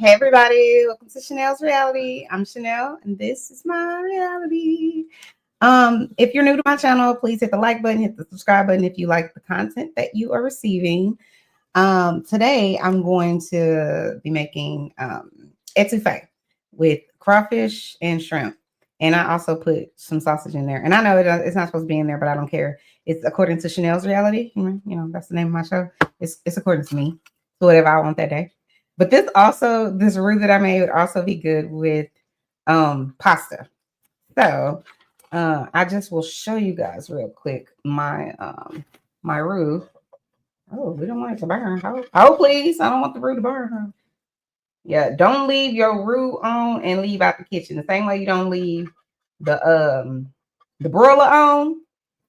Hey everybody, welcome to Chanel's Reality. I'm Chanel and this is my reality. If you're new to my channel, please hit the like button, hit the subscribe button if you like the content that you are receiving. Today I'm going to be making etouffee with crawfish and shrimp. And I also put some sausage in there. And I know it's not supposed to be in there, but I don't care. It's according to Chanel's Reality. You know, that's the name of my show. It's according to me. So whatever I want that day. But this roux that I made would also be good with pasta. So I just will show you guys real quick my my roux. Oh, we don't want it to burn. Oh, please. I don't want the roux to burn. Yeah, don't leave your roux on and leave out the kitchen. The same way you don't leave the broiler on,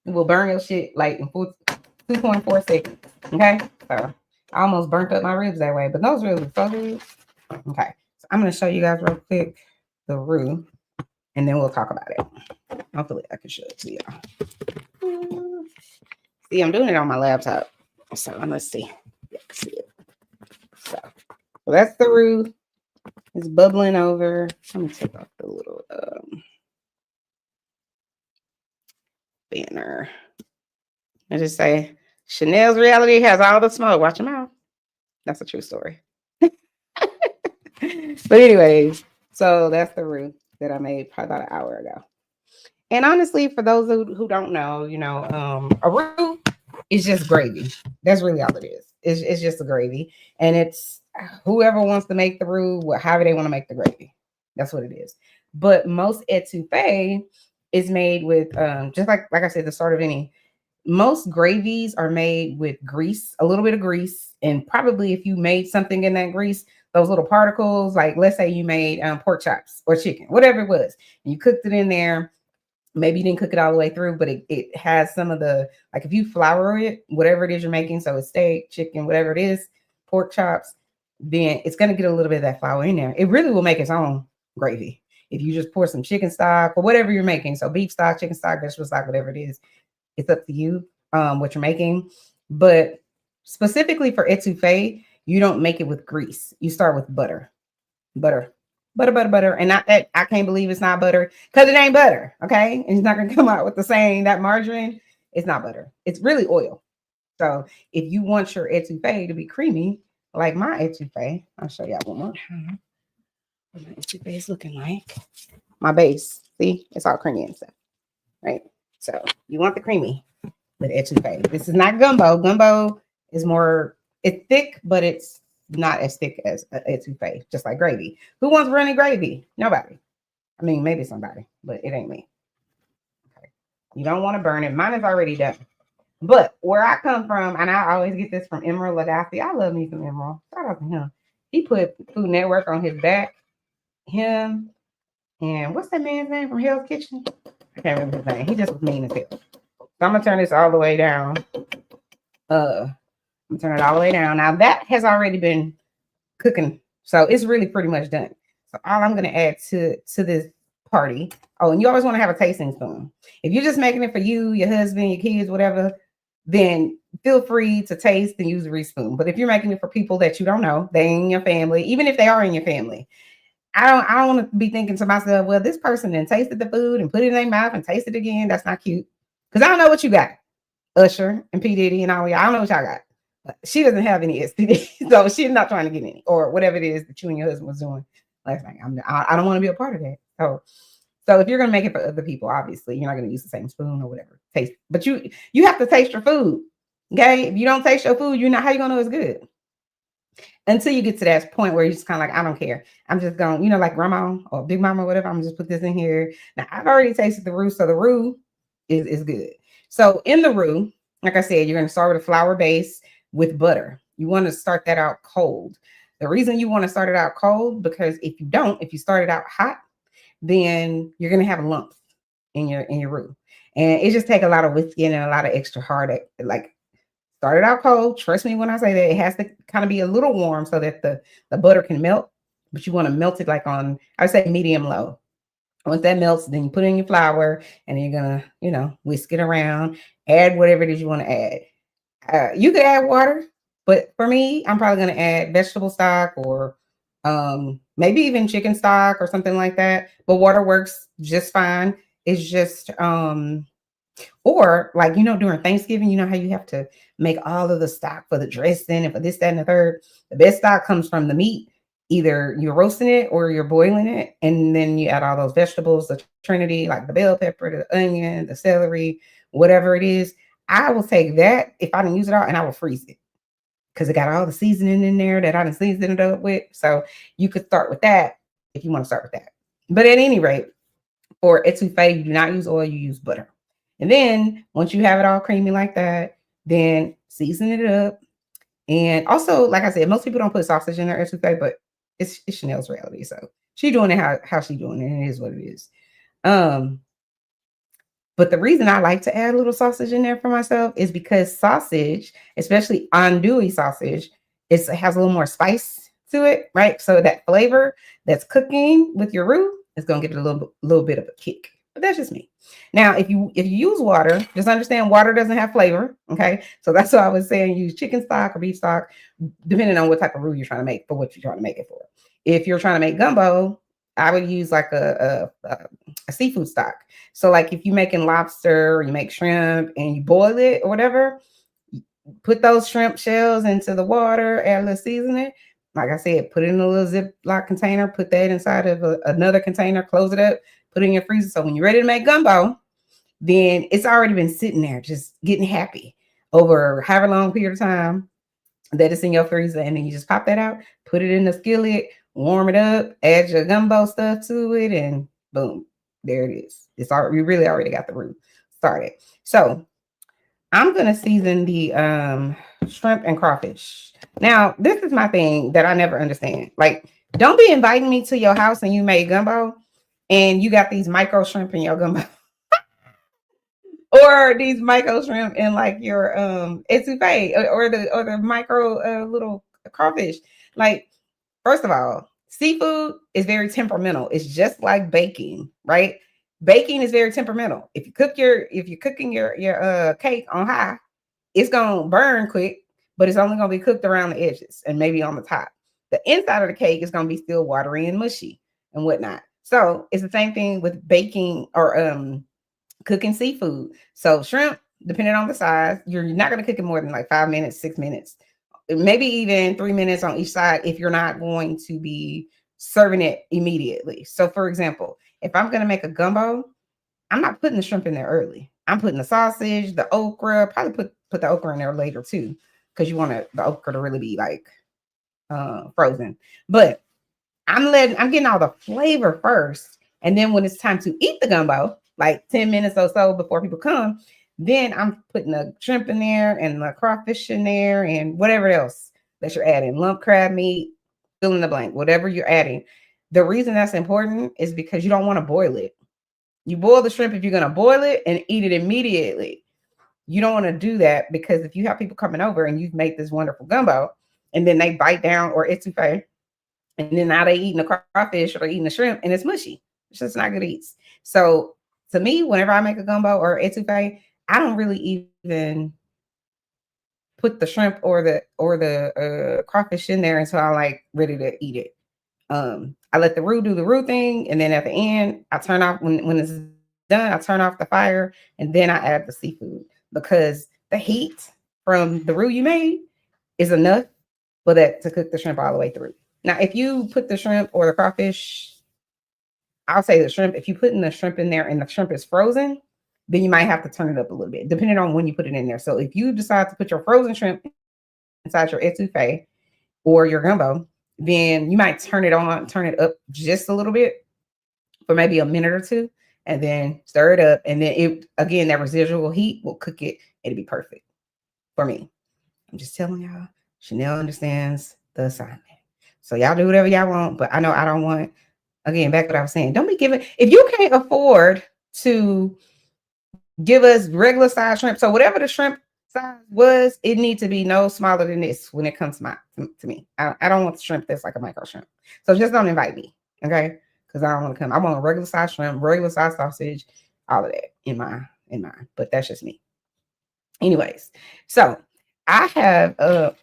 it will burn your shit like in 2.4 seconds. Okay, so I almost burnt up my ribs that way, but those ribs are so good. Okay, so I'm gonna show you guys real quick the roux, and then we'll talk about it. Hopefully, I can show it to y'all. See, I'm doing it on my laptop, so let's see. Yeah, see it. So that's the roux. It's bubbling over. Let me take off the little banner. I just say Chanel's Reality has all the smoke. Watch your mouth. That's a true story. But anyways, so that's the roux that I made probably about an hour ago. And honestly, for those who don't know, a roux is just gravy. That's really all it is. It's just a gravy. And it's whoever wants to make the roux, however they want to make the gravy. That's what it is. But most etouffee is made with just like I said, the start of any. Most gravies are made with grease, a little bit of grease, and probably if you made something in that grease, those little particles, like let's say you made pork chops or chicken, whatever it was, and you cooked it in there. Maybe you didn't cook it all the way through, but it has some of the, like if you flour it, whatever it is you're making, so it's steak, chicken, whatever it is, pork chops, then it's going to get a little bit of that flour in there. It really will make its own gravy. If you just pour some chicken stock or whatever you're making, so beef stock, chicken stock, vegetable stock, whatever it is, it's up to you what you're making. But specifically for etouffee, you don't make it with grease. You start with butter. And not that I can't believe it's not butter, because it ain't butter. Okay. And it's not gonna come out with the saying that margarine. It's not butter. It's really oil. So if you want your etouffee to be creamy, like my etouffee, I'll show y'all one more time what my etouffee is looking like. My base, see, it's all creamy and stuff, right? So you want the creamy with etouffee. This is not gumbo. Gumbo is more, it's thick, but it's not as thick as etouffee, just like gravy. Who wants runny gravy? Nobody. I mean, maybe somebody, but it ain't me. Okay. You don't want to burn it. Mine is already done. But where I come from, and I always get this from Emerald Lagasse. I love me some Emerald. Shout out to him. He put Food Network on his back. Him and what's that man's name from Hell's Kitchen? I can't remember his name. He just was mean as hell. So I'm gonna turn this all the way down. I'm gonna turn it all the way down. Now that has already been cooking, so it's really pretty much done. So all I'm gonna add to this party. Oh, and you always want to have a tasting spoon. If you're just making it for you, your husband, your kids, whatever, then feel free to taste and use a spoon. But if you're making it for people that you don't know, they ain't in your family, even if they are in your family, I don't want to be thinking to myself, well, this person then tasted the food and put it in their mouth and tasted it again. That's not cute. Because I don't know what you got. Usher and P. Diddy and all y'all. I don't know what y'all got. But she doesn't have any STD. So she's not trying to get any. Or whatever it is that you and your husband was doing last night. I don't want to be a part of that. So if you're going to make it for other people, obviously, you're not going to use the same spoon or whatever. Taste. But you have to taste your food. Okay? If you don't taste your food, how you going to know it's good? Until you get to that point where you're just kind of like, I don't care. I'm just going, like grandma or big mama or whatever. I'm just put this in here. Now, I've already tasted the roux, so the roux is good. So in the roux, like I said, you're going to start with a flour base with butter. You want to start that out cold. The reason you want to start it out cold, because if you start it out hot, then you're going to have lumps in your roux. And it just takes a lot of whiskey and a lot of extra hard, like, start it out cold. Trust me when I say that. It has to kind of be a little warm so that the butter can melt. But you want to melt it like on, I would say medium low. Once that melts, then you put in your flour and you're going to, whisk it around. Add whatever it is you want to add. You could add water. But for me, I'm probably going to add vegetable stock or Maybe even chicken stock or something like that. But water works just fine. It's just or like, during Thanksgiving, you know how you have to make all of the stock for the dressing and for this, that, and the third. The best stock comes from the meat. Either you're roasting it or you're boiling it, and then you add all those vegetables, the trinity, like the bell pepper, the onion, the celery, whatever it is. I will take that if I didn't use it all, and I will freeze it because it got all the seasoning in there that I done seasoned it up with. So you could start with that if you want to start with that. But at any rate, for etouffee, you do not use oil, you use butter. And then once you have it all creamy like that, then season it up. And also, like I said, most people don't put sausage in their etouffee, but it's Chanel's reality. So she's doing it how she's doing it, and it is what it is. But the reason I like to add a little sausage in there for myself is because sausage, especially andouille sausage, has a little more spice to it, right? So that flavor that's cooking with your roux is gonna give it a little bit of a kick. But that's just me. Now, if you use water, just understand water doesn't have flavor. Okay, so that's why I was saying use chicken stock or beef stock, depending on what type of roux you're trying to make for what you're trying to make it for. If you're trying to make gumbo, I would use like a seafood stock. So like if you're making lobster or you make shrimp and you boil it or whatever, put those shrimp shells into the water, add a little seasoning. Like I said, put it in a little Ziploc container, put that inside of another container, close it up, put it in your freezer. So when you're ready to make gumbo, then it's already been sitting there, just getting happy over however long period of time that it's in your freezer. And then you just pop that out, put it in the skillet, warm it up, add your gumbo stuff to it, and boom, there it is. It's already, we really already got the roux started. So I'm gonna season the shrimp and crawfish. Now, this is my thing that I never understand. Like, don't be inviting me to your house and you made gumbo and you got these micro shrimp in your gumbo. Or these micro shrimp in like your etouffee or the micro little crawfish. Like, first of all, seafood is very temperamental. It's just like baking, right? Baking is very temperamental. If you're cooking your cake on high, it's gonna burn quick, but it's only gonna be cooked around the edges and maybe on the top. The inside of the cake is gonna be still watery and mushy and whatnot. So it's the same thing with baking or cooking seafood. So shrimp, depending on the size, you're not gonna cook it more than like 5 minutes, 6 minutes, maybe even 3 minutes on each side if you're not going to be serving it immediately. So for example, if I'm going to make a gumbo, I'm not putting the shrimp in there early. I'm putting the sausage, the okra, probably put the okra in there later too, because you want the okra to really be like frozen. But I'm getting all the flavor first. And then when it's time to eat the gumbo, like 10 minutes or so before people come, then I'm putting the shrimp in there and the crawfish in there and whatever else that you're adding, lump crab meat, fill in the blank, whatever you're adding. The reason that's important is because you don't want to boil it. You boil the shrimp if you're going to boil it and eat it immediately. You don't want to do that because if you have people coming over and you've made this wonderful gumbo and then they bite down or etouffee, and then now they eating the crawfish or eating the shrimp and it's mushy. It's just not good eats. So to me, whenever I make a gumbo or etouffee, I don't really even put the shrimp or the crawfish in there until I like ready to eat it. I let the roux do the roux thing, and then at the end, I turn off when it's done. I turn off the fire, and then I add the seafood because the heat from the roux you made is enough for that to cook the shrimp all the way through. Now, if you put the shrimp or the crawfish, I'll say the shrimp. If you put in the shrimp in there and the shrimp is frozen, then you might have to turn it up a little bit, depending on when you put it in there. So if you decide to put your frozen shrimp inside your etouffee or your gumbo, then you might turn it up just a little bit for maybe a minute or two, and then stir it up. And then again, that residual heat will cook it. It'll be perfect for me. I'm just telling y'all, Chanel understands the assignment. So y'all do whatever y'all want, but I know I don't want, again, back what I was saying. Don't be giving, if you can't afford to give us regular size shrimp. So whatever the shrimp size was, it needs to be no smaller than this when it comes to me. I don't want the shrimp that's like a micro shrimp. So just don't invite me, okay? Because I don't want to come. I want a regular size shrimp, regular size sausage, all of that in mine. But that's just me. Anyways, so I have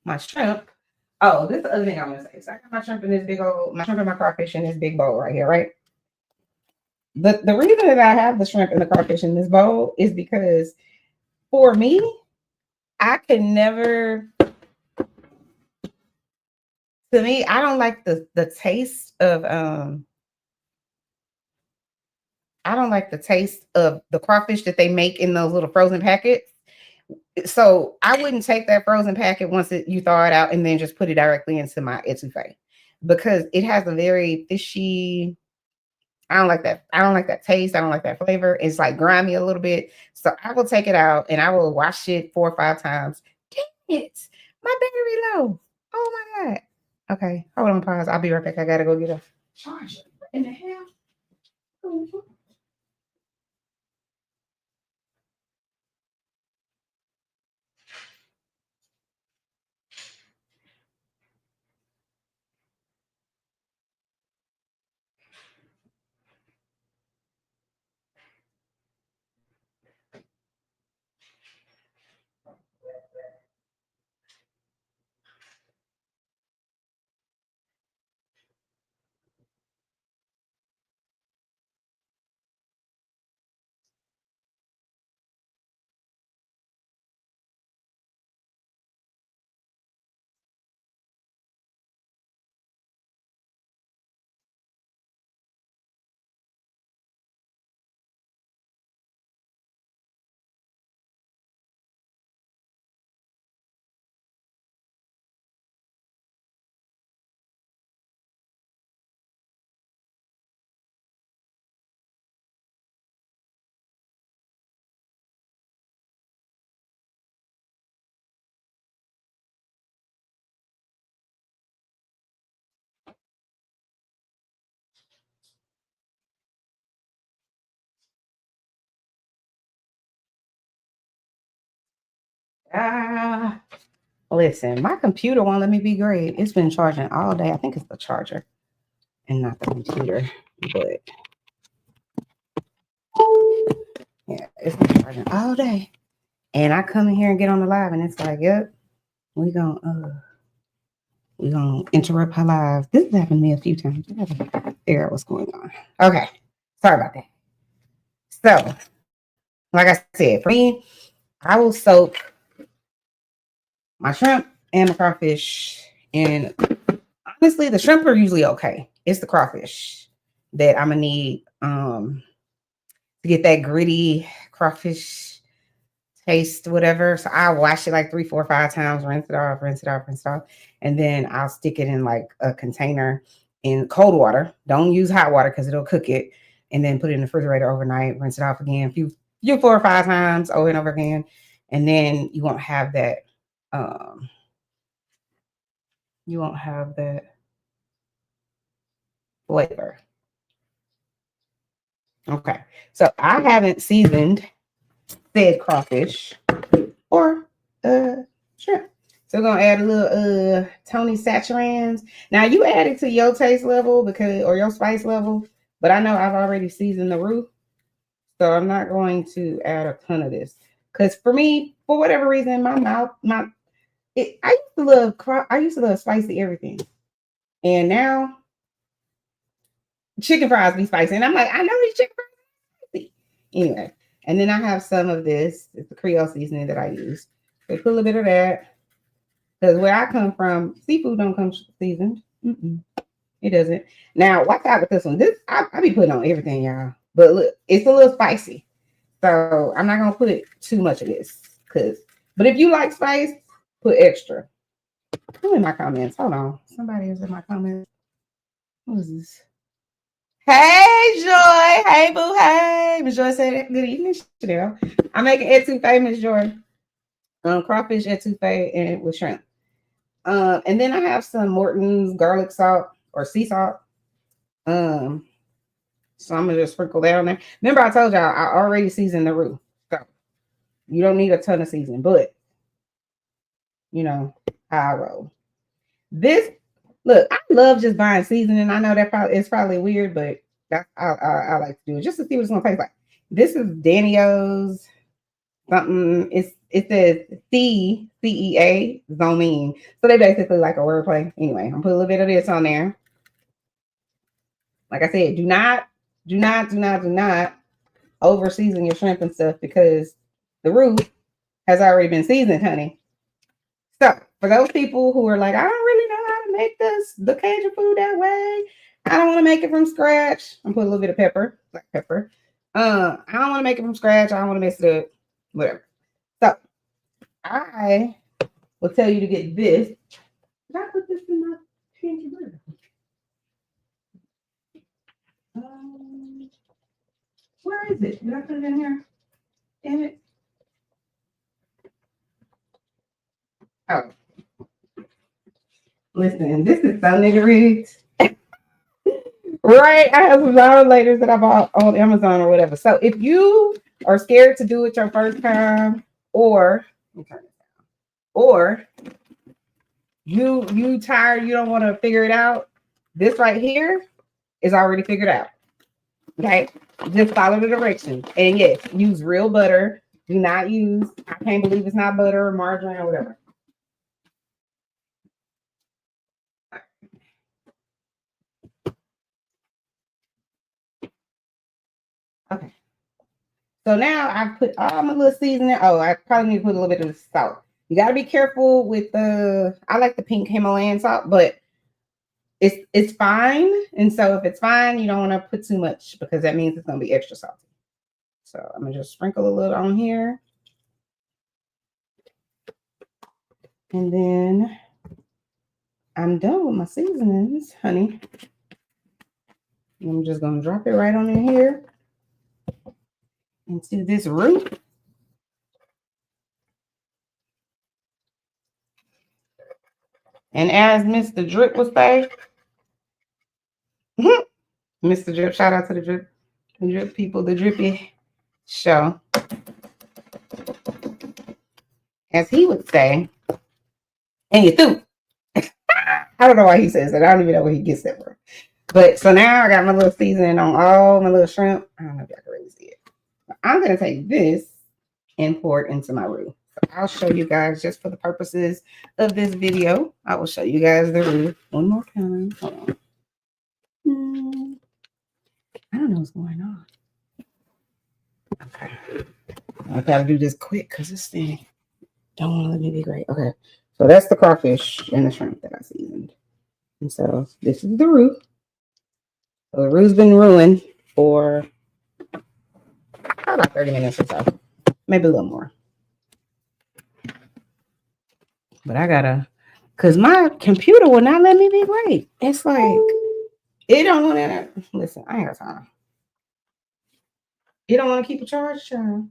my shrimp Oh, this is the other thing I'm gonna say. So I got my shrimp in this big old, my shrimp and my crawfish in this big bowl right here, right? The reason that I have the shrimp and the crawfish in this bowl is because for me, I can never. To me, I don't like the taste of I don't like the taste of the crawfish that they make in those little frozen packets. So I wouldn't take that frozen packet once you thaw it out and then just put it directly into my etouffee because it has a very fishy. I don't like that. I don't like that taste. I don't like that flavor. It's like grimy a little bit. So I will take it out and I will wash it 4 or 5 times. Dang it. My battery low. Oh my God. Okay. Hold on, pause. I'll be right back. I gotta go get a charger. What in the hell? Mhm. Ah, listen, my computer won't let me be great. It's been charging all day. I think it's the charger and not the computer, but yeah, it's been charging all day. And I come in here and get on the live, and it's like, yep, we gonna interrupt her live. This has happened to me a few times. I gotta figure out what's going on. Okay, sorry about that. So, like I said, for me, I will soak my shrimp and the crawfish. And honestly, the shrimp are usually okay. It's the crawfish that I'm gonna need to get that gritty crawfish taste, whatever. So I wash it like 3, 4, 5 times, rinse it off, rinse it off, rinse it off. And then I'll stick it in like a container in cold water. Don't use hot water because it'll cook it. And then put it in the refrigerator overnight, rinse it off again, few 4 or 5 times over and over again. And then um you won't have that flavor. Okay. So I haven't seasoned said crawfish or shrimp. So we're gonna add a little Tony Saturan's. Now you add it to your taste level because or your spice level, but I know I've already seasoned the roux, so I'm not going to add a ton of this. Because for me, for whatever reason, my mouth, I used to love spicy everything. And now chicken fries be spicy. And I'm like, I know these chicken fries are spicy. Anyway, and then I have some of this. It's the Creole seasoning that I use. So put a little bit of that. Because where I come from, seafood don't come seasoned. It doesn't. Now, watch out with this one. This I be putting on everything, y'all. But look, it's a little spicy. So I'm not gonna put too much of this. But if you like spice, put extra. Who in my comments? Hold on. Somebody is in my comments. Who is this? Hey, Joy. Hey, boo. Hey. Miss Joy said good evening, Chanel. I'm making etouffee, Miss Joy. Crawfish etouffee and with shrimp. And then I have some Morton's garlic salt or sea salt. So I'm gonna just sprinkle that on there. Remember, I told y'all I already seasoned the roux, so you don't need a ton of seasoning. But you know how I roll. This look, I love just buying seasoning. I know it's probably weird, but that's I like to do it just to see what it's gonna taste like. This is Danny O's something. It says CEA zoamine. So they basically like a wordplay. Anyway, I'm put a little bit of this on there. Like I said, do not over season your shrimp and stuff because the roux has already been seasoned, honey. So for those people who are like, I don't really know how to make the Cajun food that way. I don't want to make it from scratch. I'm putting a little bit of pepper, black pepper. I don't want to make it from scratch. I don't want to mess it up. Whatever. So I will tell you to get this. Did I put this in my pantry? Where is it? Did I put it in here? Damn it. Oh. Listen, this is so nigga rigged. Right? I have some ventilators that I bought on Amazon or whatever. So if you are scared to do it your first time, or you tired, you don't want to figure it out, this right here is already figured out. Okay, just follow the directions. And yes, use real butter. Do not use, I can't believe it's not butter or margarine or whatever. Okay. So now I've put all my little seasoning. Oh, I probably need to put a little bit of salt. You got to be careful with I like the pink Himalayan salt, but it's fine. And so if it's fine, you don't want to put too much because that means it's going to be extra salty. So I'm going to just sprinkle a little on here. And then I'm done with my seasonings, honey. I'm just going to drop it right on in here into this roux. And as Mr. Drip would say, Mr. Drip, shout out to the drip people, the drippy show. As he would say, and you through. I don't know why he says that. I don't even know where he gets that from. But so now I got my little seasoning on all my little shrimp. I don't know if y'all can really see it. But I'm going to take this and pour it into my roux. So I'll show you guys just for the purposes of this video. I will show you guys the roux one more time. Hold on. I don't know what's going on. Okay. I got to do this quick because this thing don't want to let me be great. Okay. So that's the crawfish and the shrimp that I seasoned. And so this is the roux. So the roux's been ruined for about 30 minutes or so. Maybe a little more. But I gotta, because my computer will not let me be great. It's like, it don't want to, listen, I ain't got time. You don't want to keep a charge, child.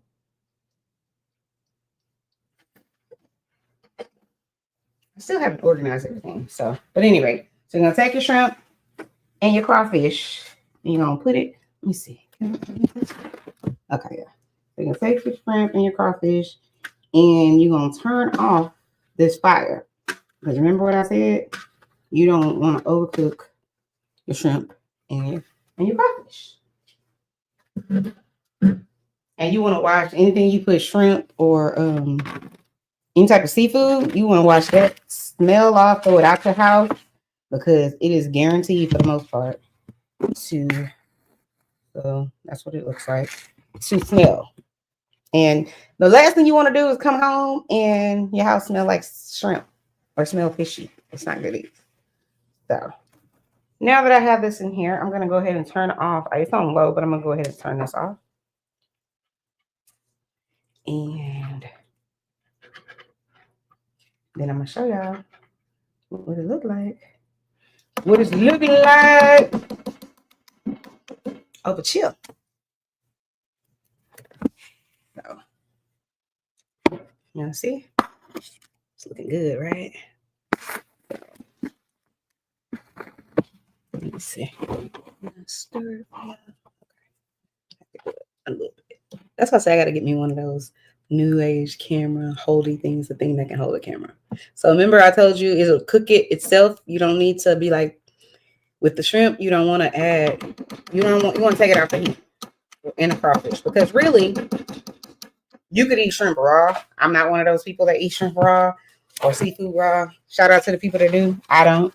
I still haven't organized everything. So, but anyway, so you're going to take your shrimp and your crawfish and you're going to put it, let me see. Okay, yeah. So you're going to take your shrimp and your crawfish and you're going to turn off this fire. Because remember what I said? You don't want to overcook your shrimp and your crawfish. And you want to watch anything you put shrimp or any type of seafood, you want to watch that smell off, throw it out your house, because it is guaranteed for the most part to, so that's what it looks like, to smell. And the last thing you want to do is come home and your house smell like shrimp or smell fishy. It's not good either. So now that I have this in here, I'm going to go ahead and turn it off. It's on low, but I'm going to go ahead and turn this off. And then I'm going to show y'all what it look like. What it's looking like over chill. So, you see? It's looking good, right? Let me see. Stir it up. Okay. A little bit. That's why I say I got to get me one of those new age camera holdy things, the thing that can hold a camera. So remember I told you it'll cook it itself. You don't need to be like with the shrimp. You don't want to add, you want to take it out the heat in a crawfish, because really You could eat shrimp raw. I'm not one of those people that eat shrimp raw or seafood raw. Shout out to the people that do. I don't.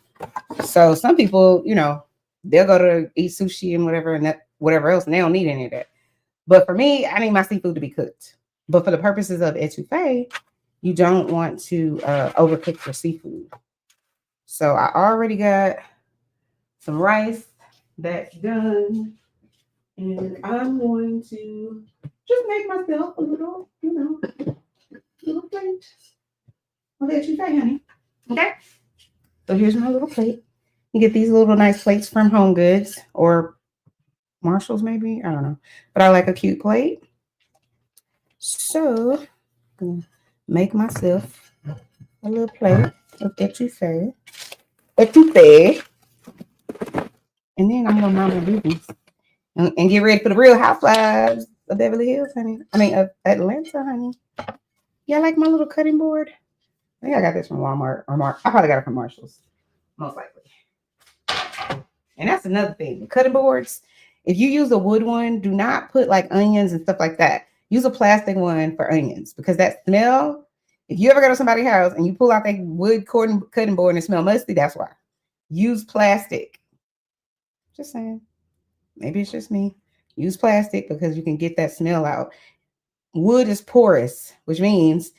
So some people, you know, they'll go to eat sushi and whatever and that whatever else, and they don't need any of that. But for me, I need my seafood to be cooked. But for the purposes of etouffee, you don't want to overcook your seafood. So I already got some rice that's done. And I'm going to just make myself a little, you know, little plate. I'll let you say, honey. Okay. So here's my little plate. You get these little nice plates from Home Goods or Marshalls, maybe. I don't know. But I like a cute plate. So I'm gonna make myself a little plate of etouffee. Etouffee. And then I'm gonna mind my business and get ready for the Real Housewives of Beverly Hills, honey. I mean of Atlanta, honey. Yeah, I like my little cutting board. I think I got this from Walmart or I probably got it from Marshalls, most likely. And that's another thing. The cutting boards, if you use a wood one, do not put like onions and stuff like that. Use a plastic one for onions because that smell, if you ever go to somebody's house and you pull out that wood cutting board and it smells musty, that's why. Use plastic. Just saying. Maybe it's just me. Use plastic because you can get that smell out. Wood is porous, which means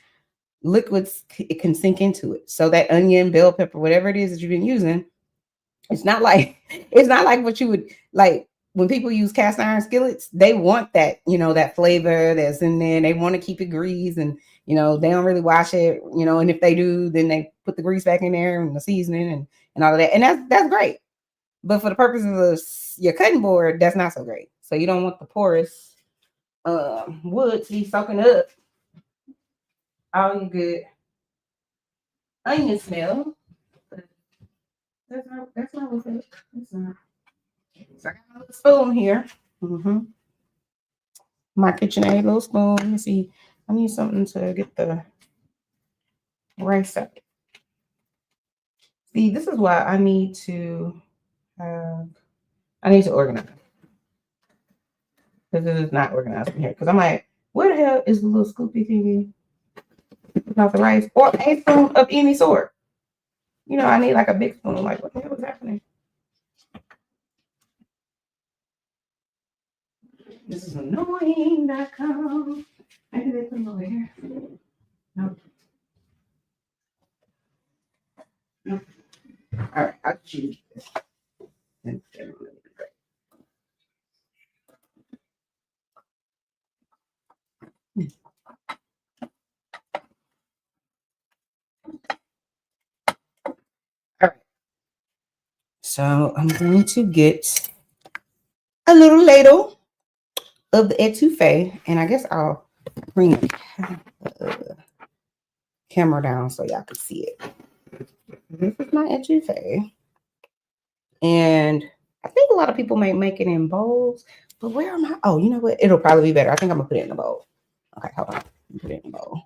liquids, it can sink into it. So that onion, bell pepper, whatever it is that you've been using, it's not like what you would like when people use cast iron skillets. They want that, you know, that flavor that's in there. And they want to keep it greased, and you know they don't really wash it, you know. And if they do, then they put the grease back in there and the seasoning and all of that, and that's great. But for the purposes of your cutting board, that's not so great. So you don't want the porous wood to be soaking up all your good onion smell. That's not what's it. That's not. So I got a little spoon here. My KitchenAid little spoon. Let me see. I need something to get the rice up. See, this is why I need to organize. Because it is not organized in here. Because I'm like, where the hell is the little scoopy thingy about the rice? Or a spoon of any sort. You know, I need like a big spoon. Like, what the hell is happening? This is annoying.com. Maybe they put them over here. Nope. Nope. All right, I'll choose this. All right. So I'm going to get a little ladle of the etouffee, and I guess I'll bring the camera down so y'all can see it. This is my etouffee, and I think a lot of people might make it in bowls, but where am I? Oh, you know what? It'll probably be better. I think I'm gonna put it in a bowl. Okay, hold on. Put it in a bowl.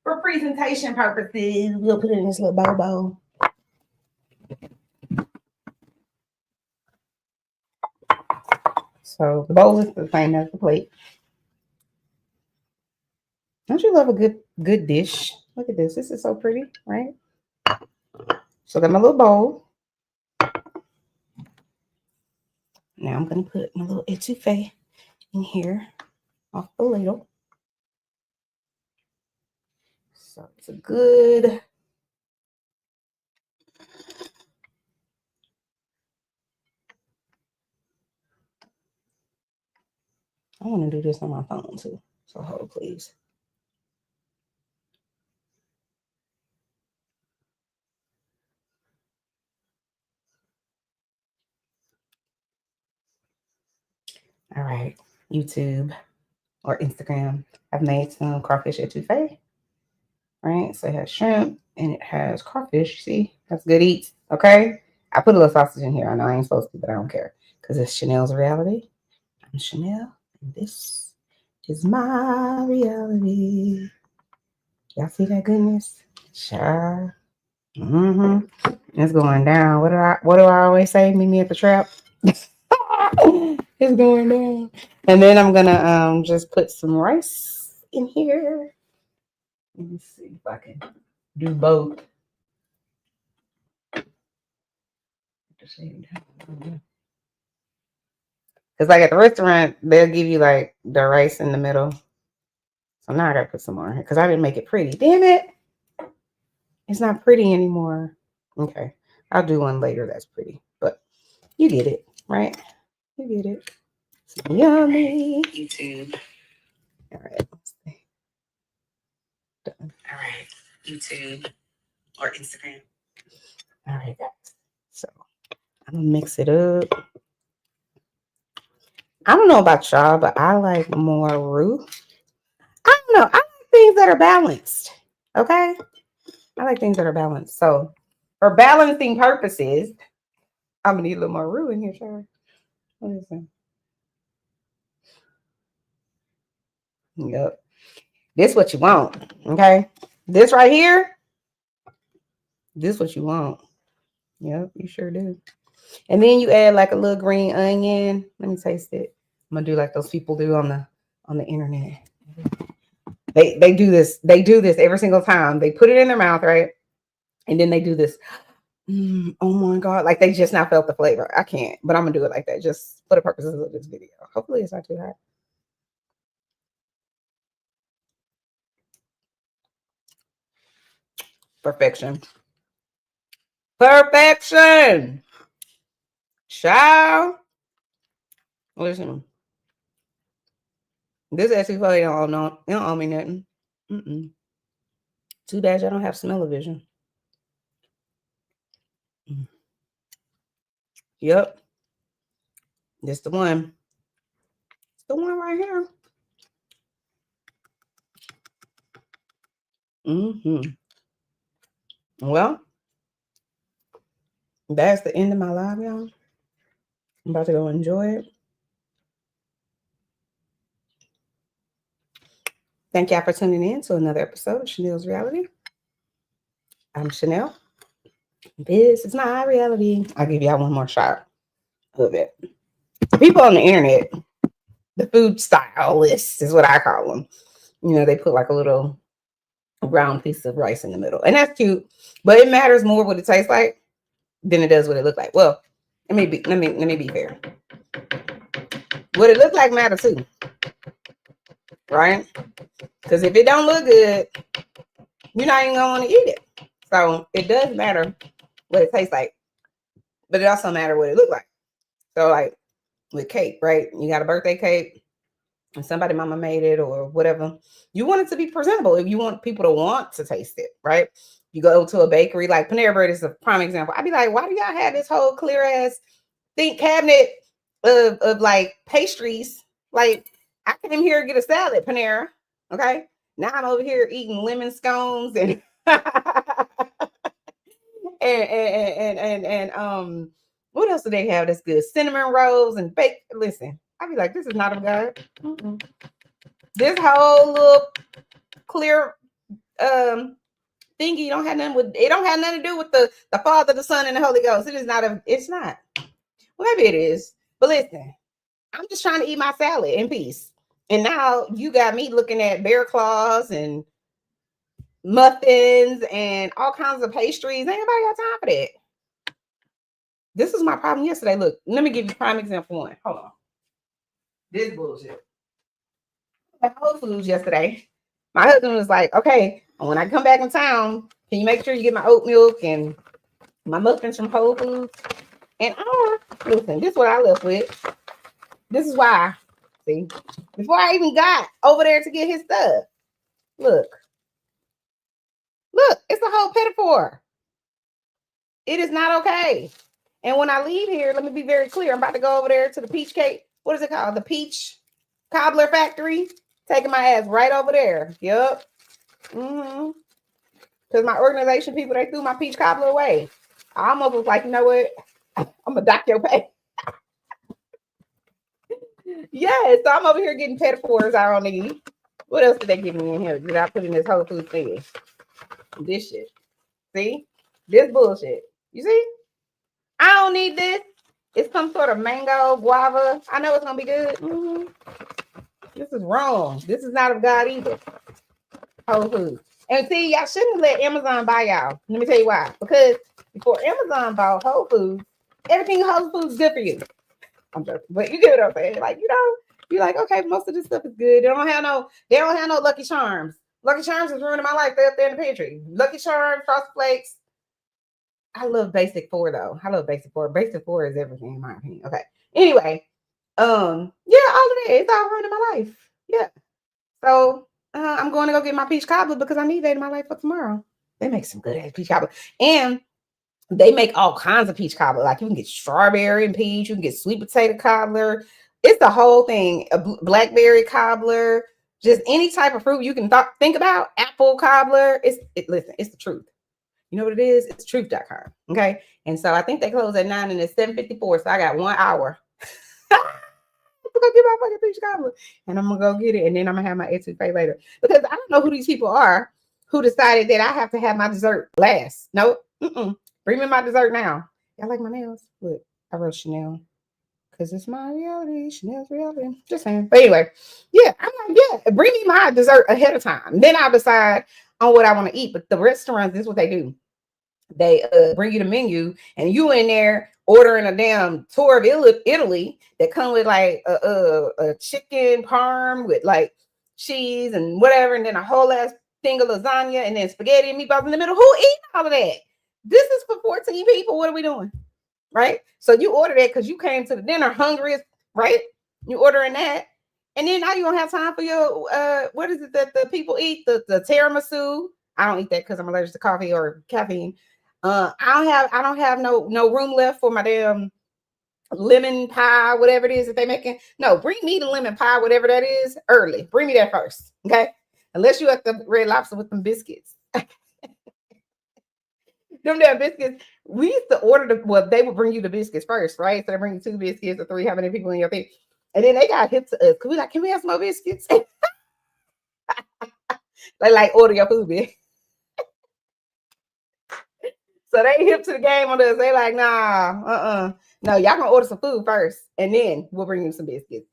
For presentation purposes, we'll put it in this little bowl. So the bowl is the same as the plate. Don't you love a good dish? Look at this. This is so pretty, right? So I got my little bowl. Now I'm going to put my little etouffee in here off the ladle. So it's a good I want to do this on my phone too. So hold please. All right, YouTube or Instagram. I've made some crawfish etouffee. Right, so it has shrimp and it has crawfish. See, that's good eats. Okay, I put a little sausage in here. I know I ain't supposed to, but I don't care because it's Chanel's reality. I'm Chanel, and this is my reality. Y'all see that goodness? Sure. It's going down. What do I always say? Meet me at the trap. It's going down. And then I'm gonna just put some rice in here. Let me see if I can do both. Because like at the restaurant, they'll give you like the rice in the middle. So now I gotta put some more in here because I didn't make it pretty. Damn it. It's not pretty anymore. Okay. I'll do one later that's pretty. But you get it, right? You get it. It's yummy. YouTube. All right. Let's see. Done. All right. YouTube or Instagram. All right, guys. So I'm gonna mix it up. I don't know about y'all, but I like more roux. I don't know. I like things that are balanced. Okay. I like things that are balanced. So for balancing purposes, I'm gonna need a little more roux in here, sure. What is it? Yep. This what you want. Okay. This right here. This what you want. Yep, you sure do. And then you add like a little green onion. Let me taste it. I'm gonna do like those people do on the internet. They do this. They do this every single time. They put it in their mouth, right? And then they do this. Oh my God. Like they just now felt the flavor. I can't, but I'm gonna do it like that just for the purposes of this video. Hopefully it's not too hot. Perfection. Perfection. Child. Listen. This etouffee don't owe me nothing. Too bad y'all don't have smell-o-vision. Yep. This the one. It's the one right here. Well, that's the end of my live, y'all. I'm about to go enjoy it. Thank y'all for tuning in to another episode of Chanel's Reality. I'm Chanel. This is my reality. I'll give y'all one more shot of it. People on the internet, the food stylists is what I call them. You know, they put like a little round piece of rice in the middle. And that's cute. But it matters more what it tastes like than it does what it looks like. Well, let me be fair. What it looks like matters too. Right? Because if it don't look good, you're not even gonna want to eat it. So it does matter what it tastes like, but it also matters what it looks like. So like with cake, right? You got a birthday cake and somebody mama made it or whatever. You want it to be presentable if you want people to want to taste it, right? You go to a bakery, like Panera Bread is a prime example. I'd be like, why do y'all have this whole clear ass think cabinet of like pastries? Like I came here to get a salad, Panera. Okay. Now I'm over here eating lemon scones and and what else do they have that's good? Cinnamon rolls and bake. Listen, I'd be like, this is not of God. This whole little clear thingy don't have nothing with it. Don't have nothing to do with the Father, the Son, and the Holy Ghost. It is not a. It's not. Well, maybe it is. But listen, I'm just trying to eat my salad in peace. And now you got me looking at bear claws and muffins and all kinds of pastries. Ain't nobody got time for that. This was my problem yesterday. Look, let me give you prime example one. Hold on. This bullshit. At Whole Foods yesterday, my husband was like, okay, when I come back in town, can you make sure you get my oat milk and my muffins from Whole Foods? And listen, this is what I left with. This is why. See, before I even got over there to get his stuff, look, it's a whole pedophore. It is not okay. And when I leave here, let me be very clear. I'm about to go over there to the peach cake. What is it called? The Peach Cobbler Factory. Taking my ass right over there. Yep. Because my organization people, they threw my peach cobbler away. I almost was like, you know what? I'm gonna dock your pay. Yeah, so I'm over here getting petitfours I don't need. What else did they give me in here? Did I put in this Whole Foods thing? This shit. See? This bullshit. You see? I don't need this. It's some sort of mango, guava. I know it's gonna be good. This is wrong. This is not of God either. Whole Foods. And see, y'all shouldn't let Amazon buy y'all. Let me tell you why. Because before Amazon bought Whole Foods, everything Whole Foods is good for you. I'm joking, but you get what I'm saying. Like, you know, you're like, okay, most of this stuff is good. They don't have no Lucky Charms. Lucky Charms is ruining my life. They're up there in the pantry. Lucky Charms, Frosted Flakes. I love Basic 4 though. I love Basic 4. Basic 4 is everything in my opinion. Okay. Anyway, yeah, all of that. It's all ruining my life. Yeah. So I'm going to go get my peach cobbler because I need that in my life for tomorrow. They make some good ass peach cobbler. And they make all kinds of peach cobbler. Like you can get strawberry and peach. You can get sweet potato cobbler. It's the whole thing. A blackberry cobbler. Just any type of fruit you can think about. Apple cobbler. Listen, it's the truth. You know what it is? It's truth.com. Okay. And so I think they close at 9 and it's 7:54. So I got 1 hour. I'm gonna get my fucking peach cobbler. And I'm gonna go get it. And then I'm gonna have my etouffee later. Because I don't know who these people are who decided that I have to have my dessert last. Nope. Bring me my dessert now. Y'all like my nails? Look, I wrote Chanel. Because it's my reality. Chanel's reality. Just saying. But anyway, yeah, I'm like, yeah, bring me my dessert ahead of time. Then I'll decide on what I want to eat. But the restaurants, this is what they do. They bring you the menu and you in there ordering a damn tour of Italy that come with like a chicken parm with like cheese and whatever, and then a whole ass thing of lasagna and then spaghetti and meatballs in the middle. Who eating all of that? This is for 14 people. What are we doing? Right? So you order that because you came to the dinner hungry, right? You ordering that. And then now you don't have time for your what is it that the people eat? The tiramisu. I don't eat that because I'm allergic to coffee or caffeine. I don't have no room left for my damn lemon pie, whatever it is that they making. No, bring me the lemon pie, whatever that is, early. Bring me that first, okay? Unless you at the Red Lobster with them biscuits. Them damn biscuits. We used to order they would bring you the biscuits first, right? So they bring you 2 biscuits or 3, how many people in your thing. And then they got hip to us. Can we have some more biscuits? They like order your food, bitch. So they hip to the game on us. They like, nah, no, y'all gonna order some food first, and then we'll bring you some biscuits.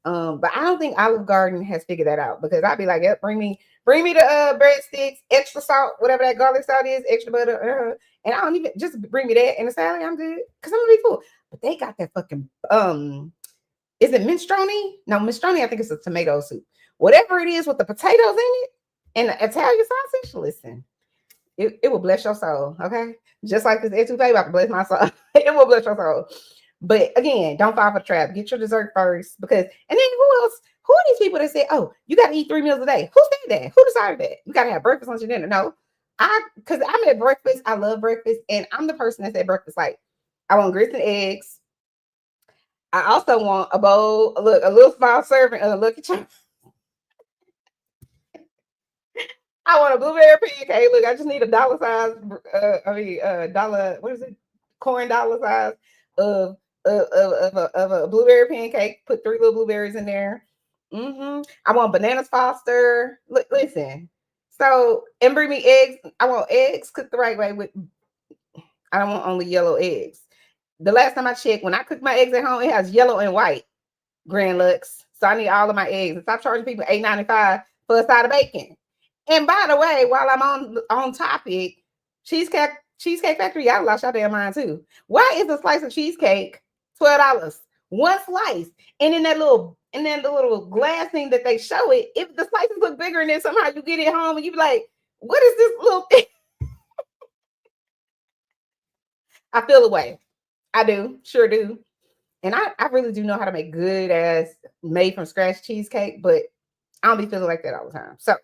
But I don't think Olive Garden has figured that out because I'd be like, yep, bring me the breadsticks, extra salt, whatever that garlic salt is, extra butter, and I don't even just bring me that and the salad. I'm good because I'm gonna be full. But they got that fucking is it minestrone? No, minestrone. I think it's a tomato soup. Whatever it is with the potatoes in it and the Italian sausage. Listen. It will bless your soul, okay? Just like this etouffee about to bless my soul. It will bless your soul. But again, don't fall for the trap. Get your dessert first. Because, and then who else? Who are these people that say, oh, you got to eat 3 meals a day? Who said that? Who decided that? You got to have breakfast, lunch, and dinner. No. Because I'm at breakfast. I love breakfast. And I'm the person that said breakfast. Like, I want grits and eggs. I also want a bowl, a little small serving of Lucky Charms. I want a blueberry pancake. Look, I just need a dollar size. Dollar. What is it? Corn dollar size of a blueberry pancake. Put 3 little blueberries in there. I want bananas Foster. Listen. So and bring me eggs. I want eggs cooked the right way. I don't want only yellow eggs. The last time I checked, when I cook my eggs at home, it has yellow and white Grand Lux. So I need all of my eggs. And stop charging people $8.95 for a side of bacon. And by the way, while I'm on topic, Cheesecake Factory, y'all lost your damn mind too. Why is a slice of cheesecake $12? One slice. And in the little glass thing that they show it, if the slices look bigger and then somehow you get it home and you be like, what is this little thing? I feel away. I do, sure do. And I really do know how to make good ass made from scratch cheesecake, but I don't be feeling like that all the time. So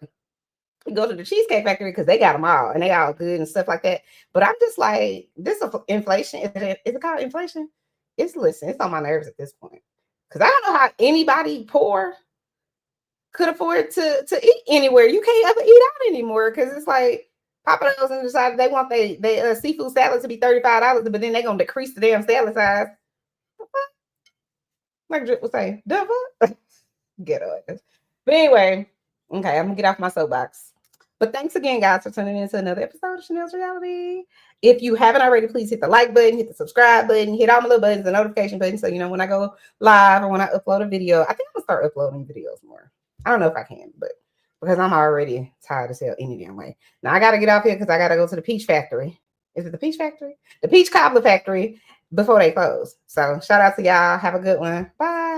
we go to the Cheesecake Factory because they got them all and they all good and stuff like that. But I'm just like, this is inflation. Is it called inflation? It's on my nerves at this point. Because I don't know how anybody poor could afford to eat anywhere. You can't ever eat out anymore because it's like Papados and decided they want they seafood salad to be $35, but then they're gonna decrease the damn salad size. Like Drip would say, the fuck? Get it. But anyway, okay, I'm gonna get off my soapbox. But thanks again, guys, for tuning in to another episode of Chanel's Reality. If you haven't already, please hit the like button, hit the subscribe button, hit all my little buttons, the notification button, so you know when I go live or when I upload a video. I think I'm gonna start uploading videos more. I don't know if I can, but because I'm already tired of hell any damn way. Now I gotta get off here because I gotta go to the Peach Factory. Is it the Peach Factory? The Peach Cobbler Factory before they close. So shout out to y'all. Have a good one. Bye.